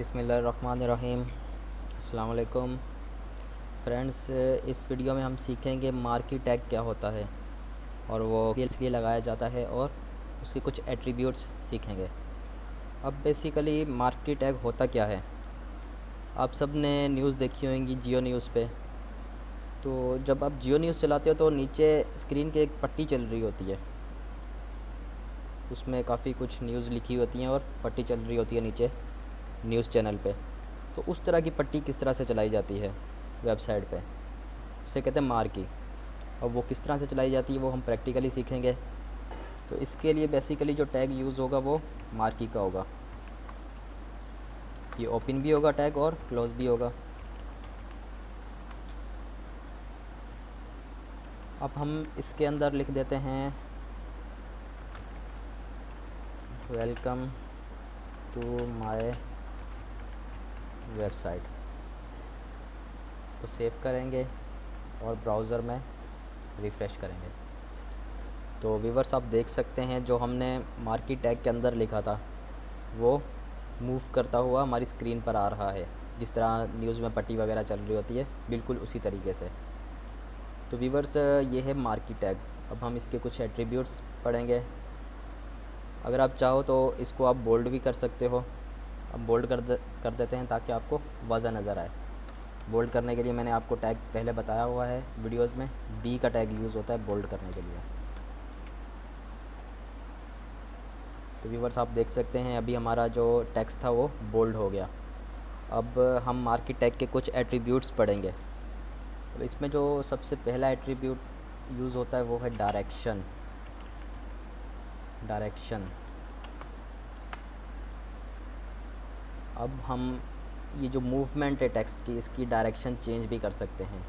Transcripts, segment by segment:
बिस्मिल्लाहिर्रहमानिर्रहीम। अस्सलाम वालेकुम फ्रेंड्स। इस वीडियो में हम सीखेंगे मार्की टैग क्या होता है और वो किस लिए लगाया जाता है और उसके कुछ एट्रीब्यूट्स सीखेंगे। अब बेसिकली मार्की टैग होता क्या है, आप सब ने न्यूज़ देखी होंगी जियो न्यूज़ पे। तो जब आप जियो न्यूज़ चलाते हो तो नीचे स्क्रीन के एक पट्टी चल रही होती है, उसमें काफ़ी कुछ न्यूज़ लिखी होती हैं और पट्टी चल रही होती है नीचे न्यूज़ चैनल पे। तो उस तरह की पट्टी किस तरह से चलाई जाती है वेबसाइट पे, उसे कहते हैं मार्की। और वो किस तरह से चलाई जाती है वो हम प्रैक्टिकली सीखेंगे। तो इसके लिए बेसिकली जो टैग यूज़ होगा वो मार्की का होगा। ये ओपन भी होगा टैग और क्लोज भी होगा। अब हम इसके अंदर लिख देते हैं वेलकम टू माय वेबसाइट। इसको सेव करेंगे और ब्राउज़र में रिफ़्रेश करेंगे। तो व्यूवर्स आप देख सकते हैं जो हमने मार्की टैग के अंदर लिखा था वो मूव करता हुआ हमारी स्क्रीन पर आ रहा है, जिस तरह न्यूज़ में पट्टी वगैरह चल रही होती है बिल्कुल उसी तरीके से। तो व्यूवर्स ये है मार्की टैग। अब हम इसके कुछ एट्रीब्यूट्स पढ़ेंगे। अगर आप चाहो तो इसको आप बोल्ड भी कर सकते हो। अब बोल्ड कर देते हैं ताकि आपको वाज़ा नज़र आए। बोल्ड करने के लिए मैंने आपको टैग पहले बताया हुआ है वीडियोज़ में, बी का टैग यूज़ होता है बोल्ड करने के लिए। तो व्यूवर्स आप देख सकते हैं अभी हमारा जो टेक्स्ट था वो बोल्ड हो गया। अब हम मार्की टैग के कुछ एट्रीब्यूट्स पढ़ेंगे। अब इसमें जो सबसे पहला एट्रीब्यूट यूज़ होता है वो है डायरेक्शन। डायरेक्शन। अब हम ये जो मूवमेंट है टेक्स्ट की, इसकी डायरेक्शन चेंज भी कर सकते हैं।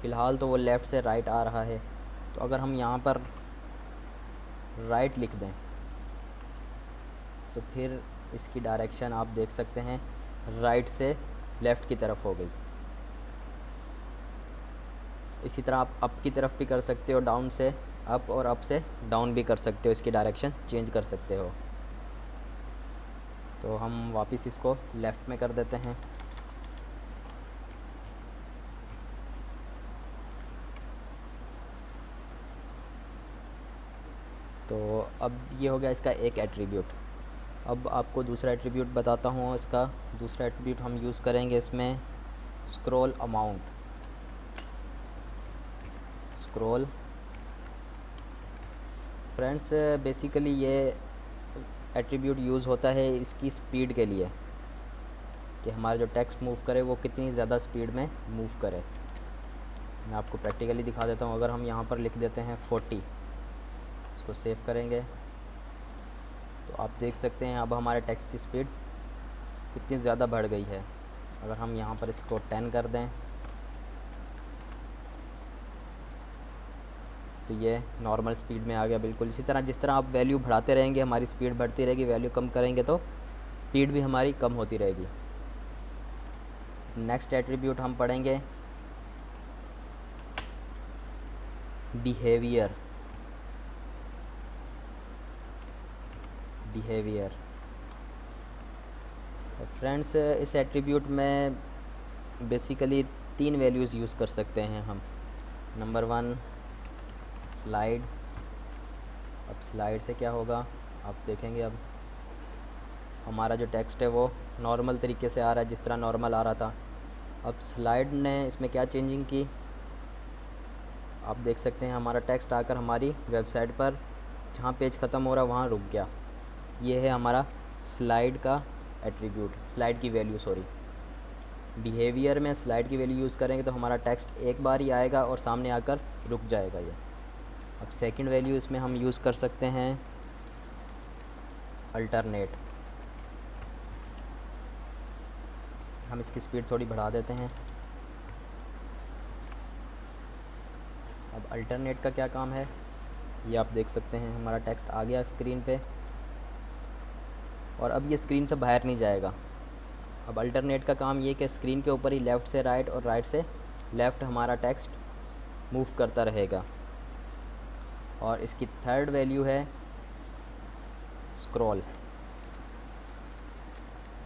फ़िलहाल तो वो लेफ़्ट से राइट आ रहा है, तो अगर हम यहाँ पर राइट लिख दें तो फिर इसकी डायरेक्शन आप देख सकते हैं राइट से लेफ़्ट की तरफ हो गई। इसी तरह आप अप की तरफ भी कर सकते हो, डाउन से अप और अप से डाउन भी कर सकते हो, इसकी डायरेक्शन चेंज कर सकते हो। तो हम वापस इसको लेफ़्ट में कर देते हैं। तो अब ये हो गया इसका एक एट्रीब्यूट। अब आपको दूसरा एट्रीब्यूट बताता हूँ इसका। दूसरा एट्रीब्यूट हम यूज़ करेंगे इसमें scroll amount. Scroll friends basically ये एट्रीब्यूट यूज़ होता है इसकी स्पीड के लिए, कि हमारा जो टेक्स्ट मूव करे वो कितनी ज़्यादा स्पीड में मूव करे। मैं आपको प्रैक्टिकली दिखा देता हूँ। अगर हम यहाँ पर लिख देते हैं 40, इसको सेव करेंगे तो आप देख सकते हैं अब हमारे टेक्स्ट की स्पीड कितनी ज़्यादा बढ़ गई है। अगर हम यहाँ पर इसको 10 कर दें तो ये नॉर्मल स्पीड में आ गया बिल्कुल। इसी तरह जिस तरह आप वैल्यू बढ़ाते रहेंगे हमारी स्पीड बढ़ती रहेगी, वैल्यू कम करेंगे तो स्पीड भी हमारी कम होती रहेगी। नेक्स्ट एट्रीब्यूट हम पढ़ेंगे बिहेवियर। बिहेवियर फ्रेंड्स इस एट्रीब्यूट में बेसिकली 3 वैल्यूज़ यूज़ कर सकते हैं हम। Number 1 slide. अब स्लाइड से क्या होगा आप देखेंगे। अब हमारा जो टेक्स्ट है वो नॉर्मल तरीके से आ रहा है, जिस तरह नॉर्मल आ रहा था। अब स्लाइड ने इसमें क्या चेंजिंग की आप देख सकते हैं। हमारा टेक्स्ट आकर हमारी वेबसाइट पर जहाँ पेज ख़त्म हो रहा है वहाँ रुक गया। ये है हमारा स्लाइड का एट्रीब्यूट, स्लाइड की वैल्यू सॉरी। बिहेवियर में स्लाइड की वैल्यू यूज़ करेंगे तो हमारा टेक्स्ट एक बार ही आएगा और सामने आकर रुक जाएगा ये। अब सेकंड वैल्यू इसमें हम यूज़ कर सकते हैं अल्टरनेट। हम इसकी स्पीड थोड़ी बढ़ा देते हैं। अब अल्टरनेट का क्या काम है ये आप देख सकते हैं। हमारा टेक्स्ट आ गया स्क्रीन पे और अब ये स्क्रीन से बाहर नहीं जाएगा। अब अल्टरनेट का काम ये कि स्क्रीन के ऊपर ही लेफ़्ट से राइट और राइट से लेफ़्ट हमारा टेक्स्ट मूव करता रहेगा। और इसकी थर्ड वैल्यू है स्क्रॉल।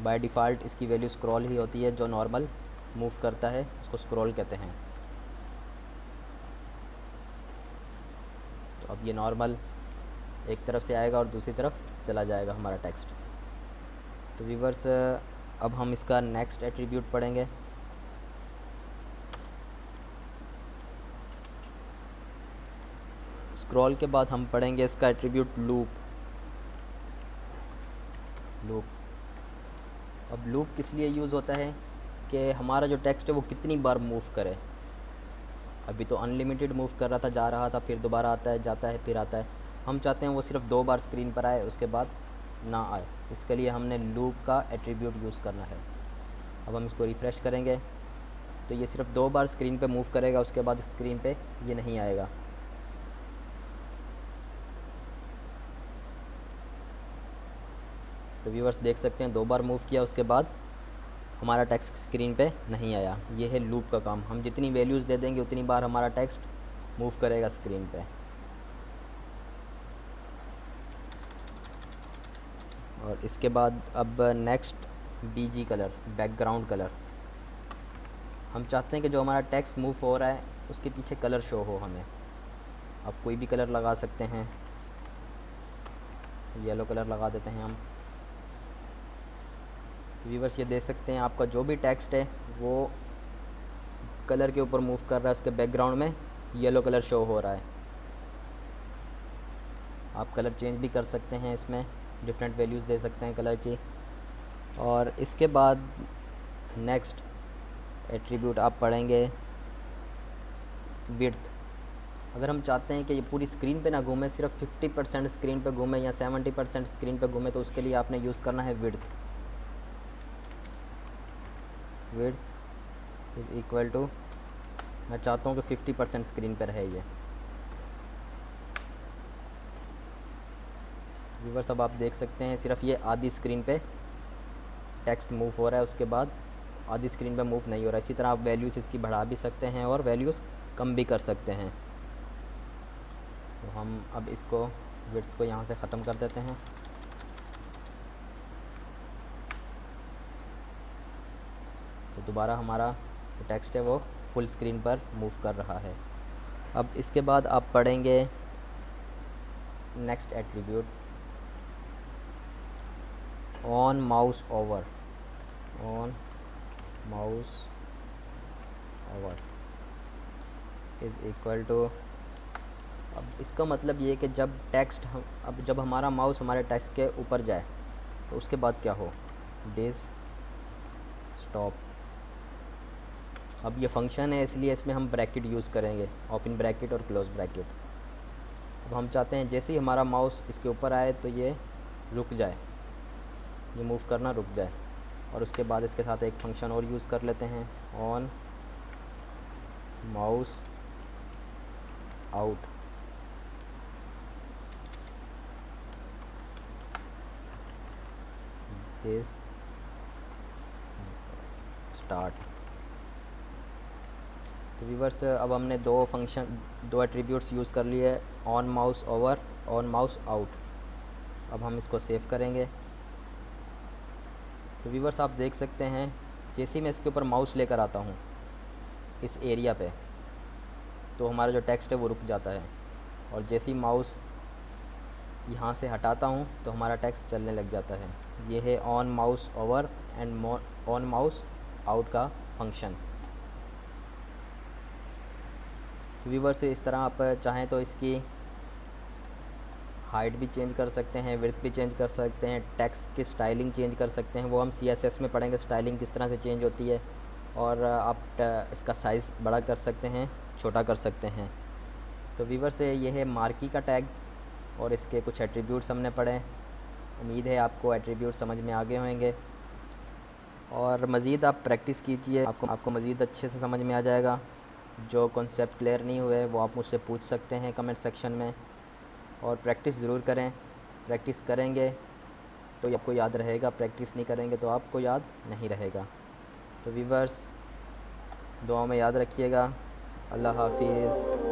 बाय डिफ़ॉल्ट इसकी वैल्यू स्क्रॉल ही होती है, जो नॉर्मल मूव करता है उसको स्क्रॉल कहते हैं। तो अब ये नॉर्मल एक तरफ से आएगा और दूसरी तरफ चला जाएगा हमारा टेक्स्ट। तो व्यूवर्स अब हम इसका नेक्स्ट एट्रीब्यूट पढ़ेंगे। स्क्रॉल के बाद हम पढ़ेंगे इसका एट्रीब्यूट लूप। लूप, अब लूप किस लिए यूज़ होता है कि हमारा जो टेक्स्ट है वो कितनी बार मूव करे। अभी तो अनलिमिटेड मूव कर रहा था, जा रहा था, फिर दोबारा आता है, जाता है, फिर आता है। हम चाहते हैं वो सिर्फ 2 बार स्क्रीन पर आए, उसके बाद ना आए। इसके लिए हमने लूप का एट्रीब्यूट यूज़ करना है। अब हम इसको रिफ़्रेश करेंगे तो ये सिर्फ 2 बार स्क्रीन पे मूव करेगा, उसके बाद स्क्रीन पे ये नहीं आएगा। तो व्यूअर्स देख सकते हैं 2 बार मूव किया, उसके बाद हमारा टेक्स्ट स्क्रीन पे नहीं आया। ये है लूप का काम। हम जितनी वैल्यूज़ दे देंगे उतनी बार हमारा टेक्स्ट मूव करेगा स्क्रीन पे। और इसके बाद अब next BG colour, background colour. हम चाहते हैं कि जो हमारा टेक्स्ट मूव हो रहा है उसके पीछे कलर शो हो हमें। अब कोई भी कलर लगा सकते हैं, येलो कलर लगा देते हैं हम। तो व्यूअर्स ये देख सकते हैं आपका जो भी टेक्स्ट है वो कलर के ऊपर मूव कर रहा है, उसके बैकग्राउंड में येलो कलर शो हो रहा है। आप कलर चेंज भी कर सकते हैं, इसमें डिफरेंट वैल्यूज़ दे सकते हैं कलर की। और इसके बाद नेक्स्ट एट्रीब्यूट आप पढ़ेंगे विड्थ। अगर हम चाहते हैं कि ये पूरी स्क्रीन पे ना घूमे, सिर्फ 50% स्क्रीन पे घूमे या 70% स्क्रीन पे घूमे, तो उसके लिए आपने यूज़ करना है width. Width is equal to, मैं चाहता हूँ कि 50% स्क्रीन पर रहे ये। व्यूअर्स अब आप देख सकते हैं सिर्फ ये आधी स्क्रीन पे टेक्स्ट मूव हो रहा है, उसके बाद आधी स्क्रीन पे मूव नहीं हो रहा है। इसी तरह आप वैल्यूज़ इसकी बढ़ा भी सकते हैं और वैल्यूज़ कम भी कर सकते हैं। तो हम अब इसको विड्थ को यहाँ से ख़त्म कर देते हैं। तो दोबारा हमारा जो टेक्स्ट है वो फुल स्क्रीन पर मूव कर रहा है। अब इसके बाद आप पढ़ेंगे next attribute on mouse over. On mouse over is equal to, अब इसका मतलब ये है कि जब टेक्स्ट अब जब हमारा माउस हमारे टेक्स्ट के ऊपर जाए तो उसके बाद क्या हो, दिस स्टॉप। अब ये फंक्शन है इसलिए इसमें हम ब्रैकेट यूज़ करेंगे, ओपन ब्रैकेट और क्लोज ब्रैकेट। अब हम चाहते हैं जैसे ही हमारा माउस इसके ऊपर आए तो ये रुक जाए, ये मूव करना रुक जाए। और उसके बाद इसके साथ एक फंक्शन और यूज़ कर लेते हैं, on mouse out. This start. तो व्यूअर्स अब हमने दो एट्रीब्यूट्स यूज़ कर लिए, on mouse over, on mouse out. अब हम इसको सेव करेंगे। तो व्यूअर्स आप देख सकते हैं जैसे ही मैं इसके ऊपर माउस लेकर आता हूँ इस एरिया पे, तो हमारा जो टेक्स्ट है वो रुक जाता है। और जैसे ही माउस यहाँ से हटाता हूँ तो हमारा टेक्स्ट चलने लग जाता है। ये है on mouse over and on mouse out का फंक्शन। तो व्यूअर्स इस तरह आप चाहें तो इसकी हाइट भी चेंज कर सकते हैं, विड्थ भी चेंज कर सकते हैं, टेक्स्ट की स्टाइलिंग चेंज कर सकते हैं। वो हम CSS में पढ़ेंगे स्टाइलिंग किस तरह से चेंज होती है। और आप इसका साइज़ बड़ा कर सकते हैं, छोटा कर सकते हैं। तो व्यूअर्स ये है मार्की का टैग और इसके कुछ एट्रीब्यूट्स हमने पढ़े। उम्मीद है आपको एट्रीब्यूट समझ में आ गए होंगे। और मज़ीद आप प्रैक्टिस कीजिए, आपको मज़ीद अच्छे से समझ में आ जाएगा। जो कॉन्सेप्ट क्लियर नहीं हुए वो आप मुझसे पूछ सकते हैं कमेंट सेक्शन में। और प्रैक्टिस ज़रूर करें, प्रैक्टिस करेंगे तो आपको याद रहेगा, प्रैक्टिस नहीं करेंगे तो आपको याद नहीं रहेगा। तो व्यूअर्स दुआ में याद रखिएगा। अल्लाह हाफिज़।